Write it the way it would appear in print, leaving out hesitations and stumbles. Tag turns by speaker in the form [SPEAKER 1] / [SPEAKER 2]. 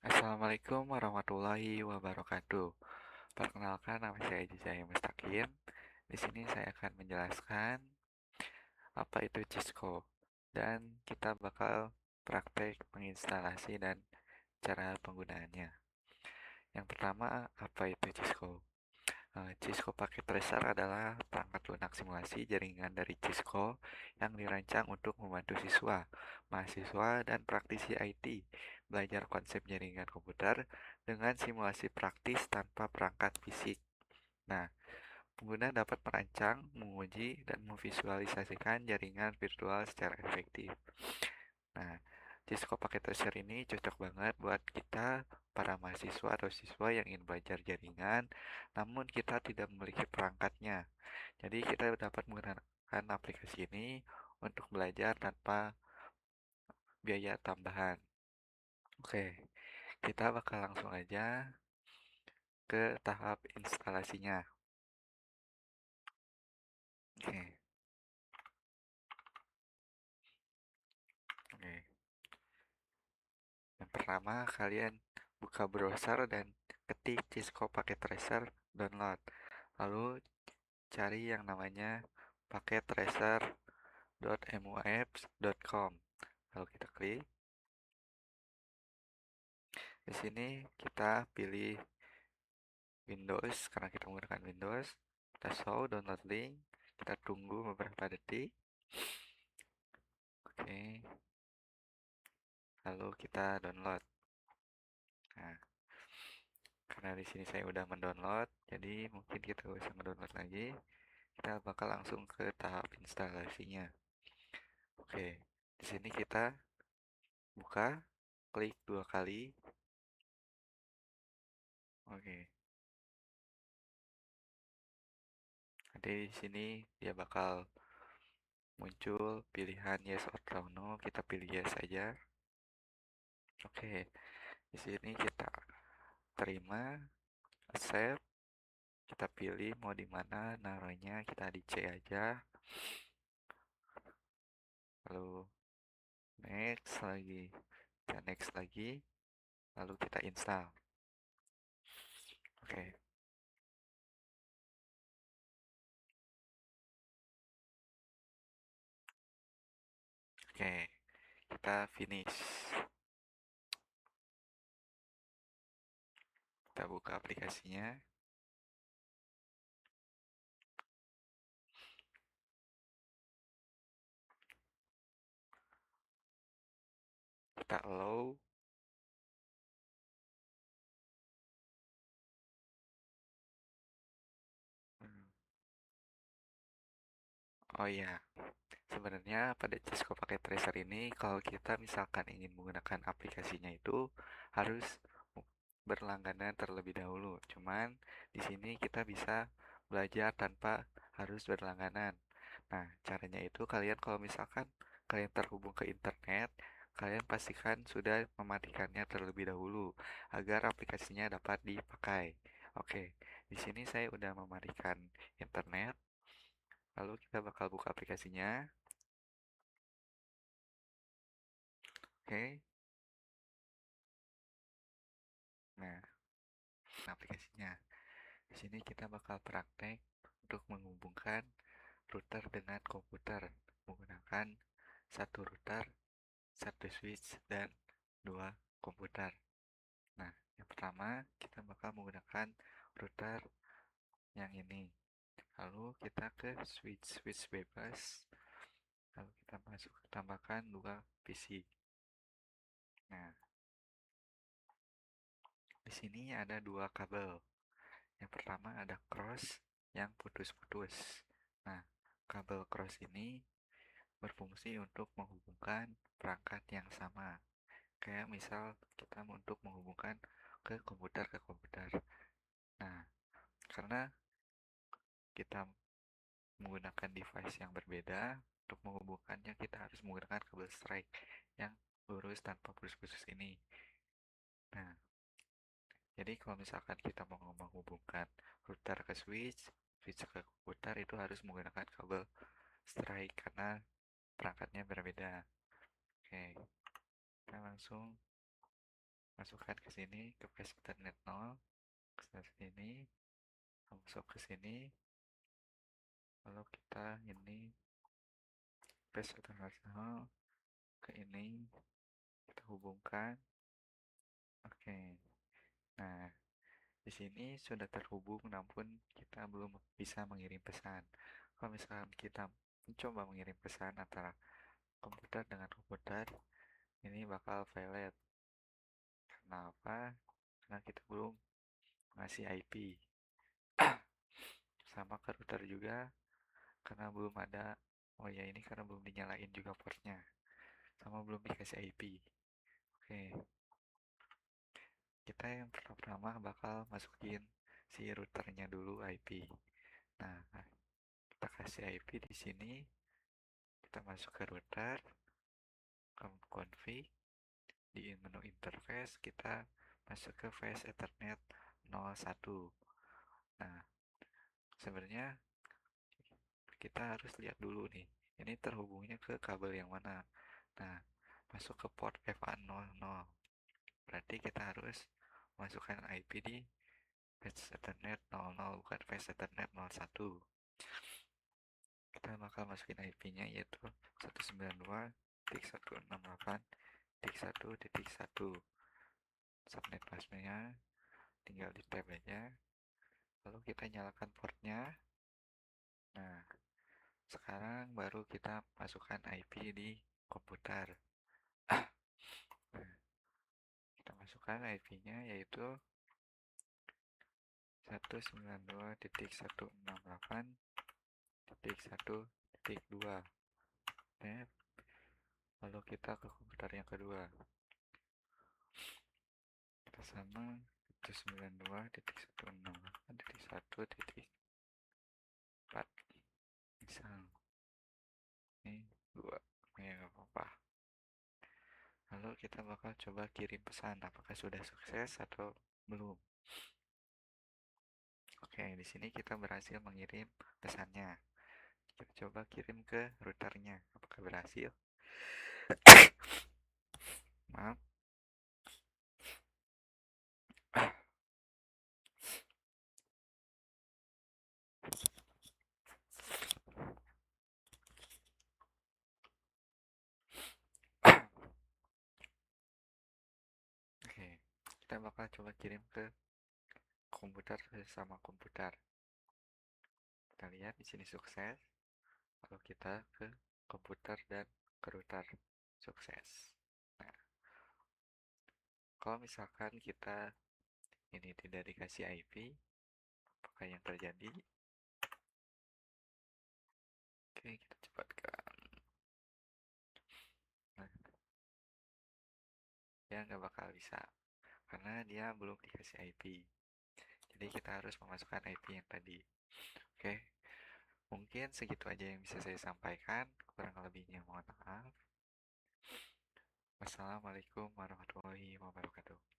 [SPEAKER 1] Assalamualaikum warahmatullahi wabarakatuh. Perkenalkan, nama saya Jizai Mustaqim. Di sini saya akan menjelaskan apa itu Cisco dan kita bakal praktek menginstalasi dan cara penggunaannya. Yang pertama, apa itu Cisco? Cisco Packet Tracer adalah perangkat lunak simulasi jaringan dari Cisco yang dirancang untuk membantu siswa, mahasiswa, dan praktisi IT belajar konsep jaringan komputer dengan simulasi praktis tanpa perangkat fisik. Nah, pengguna dapat merancang, menguji, dan memvisualisasikan jaringan virtual secara efektif. Nah, Cisco Packet Tracer ini cocok banget buat kita para mahasiswa atau siswa yang ingin belajar jaringan, namun kita tidak memiliki perangkatnya. Jadi kita dapat menggunakan aplikasi ini untuk belajar tanpa biaya tambahan. Oke, kita bakal langsung aja ke tahap instalasinya. Oke, oke. Yang pertama, kalian buka browser dan ketik Cisco Packet Tracer download. Lalu cari yang namanya packettracer.muapps.com. Lalu kita klik. Di sini kita pilih Windows karena kita menggunakan Windows. Kita show download link. Kita tunggu beberapa detik. Oke. Lalu kita download. Nah, karena di sini saya udah mendownload, jadi mungkin kita bisa mendownload lagi. Kita bakal langsung ke tahap instalasinya. Oke. Di sini kita buka, klik dua kali. Oke. Nanti di sini dia bakal muncul pilihan yes atau no. Kita pilih yes saja. Oke. Di sini kita terima, accept. Kita pilih mau di mana naruhnya, kita di C aja. Lalu next lagi. Kita next lagi. Lalu kita install. Oke. Oke. Kita finish. Kita buka aplikasinya. Kita allow. Oh iya, sebenarnya pada Cisco Packet Tracer ini kalau kita misalkan ingin menggunakan aplikasinya itu harus berlangganan terlebih dahulu. Cuman di sini kita bisa belajar tanpa harus berlangganan. Nah, caranya itu kalian kalau misalkan kalian terhubung ke internet, kalian pastikan sudah mematikannya terlebih dahulu agar aplikasinya dapat dipakai. Oke, di sini saya udah mematikan internet. Lalu kita bakal buka aplikasinya. Oke. Nah, aplikasinya. Di sini kita bakal praktek untuk menghubungkan router dengan komputer menggunakan satu router, satu switch, dan dua komputer. Nah, yang pertama kita bakal menggunakan router yang ini. Lalu kita ke switch bebas. Lalu kita masuk tambahkan dua PC. Nah, di sini ada dua kabel. Yang pertama ada cross yang putus-putus. Nah, kabel cross ini berfungsi untuk menghubungkan perangkat yang sama. Kayak misal kita untuk menghubungkan ke komputer. Nah, karena kita menggunakan device yang berbeda, untuk menghubungkannya kita harus menggunakan kabel strike yang lurus tanpa putus-putus ini. Nah, jadi kalau misalkan kita mau menghubungkan router ke switch, switch ke komputer itu harus menggunakan kabel strike karena perangkatnya berbeda. Oke, kita langsung masukkan ke sini ke page internet 0, ke sini, masuk ke sini, lalu kita ini page internet 0 ke ini, kita hubungkan. Oke. Nah, di sini sudah terhubung namun kita belum bisa mengirim pesan. Kalau misalkan kita mencoba mengirim pesan antara komputer dengan komputer, ini bakal valid. Kenapa? Karena kita belum ngasih IP. Sama ke router juga, karena belum ada. Oh ya, ini karena belum dinyalain juga portnya. Sama belum dikasih IP. Oke, kita yang pertama bakal masukin si routernya dulu IP. Nah, kita kasih IP di sini. Kita masuk ke router, config, di menu interface kita masuk ke face Ethernet 01. Nah, sebenarnya kita harus lihat dulu nih, ini terhubungnya ke kabel yang mana. Nah, masuk ke port FA00, berarti kita harus masukkan IP di face Ethernet 00, bukan face Ethernet 01. Kita bakal masukin IP-nya yaitu 192.168.1.1. Subnet masknya tinggal di tab aja, lalu kita nyalakan portnya. Nah, sekarang baru kita masukkan IP di komputer. Nah, kita masukkan IP-nya yaitu 192.168.1.2. Lalu kita ke komputer yang kedua, kita sama 192.168.1.4. misal ini 2, ya nggak apa-apa. Lalu kita bakal coba kirim pesan, apakah sudah sukses atau belum. Oke, di sini kita berhasil mengirim pesannya. Kita coba kirim ke routernya, apakah berhasil. Maaf. Oke, kita bakal coba kirim ke komputer sama komputer. Kita lihat di sini sukses. Lalu kita ke komputer dan ke router, sukses. Nah, kalau misalkan kita ini tidak dikasih IP, apakah yang terjadi? Oke, kita cepatkan. Nah, dia nggak bakal bisa karena dia belum dikasih IP. Jadi kita harus memasukkan IP yang tadi. Oke, mungkin segitu aja yang bisa saya sampaikan. Kurang lebihnya mohon maaf. Wassalamualaikum warahmatullahi wabarakatuh.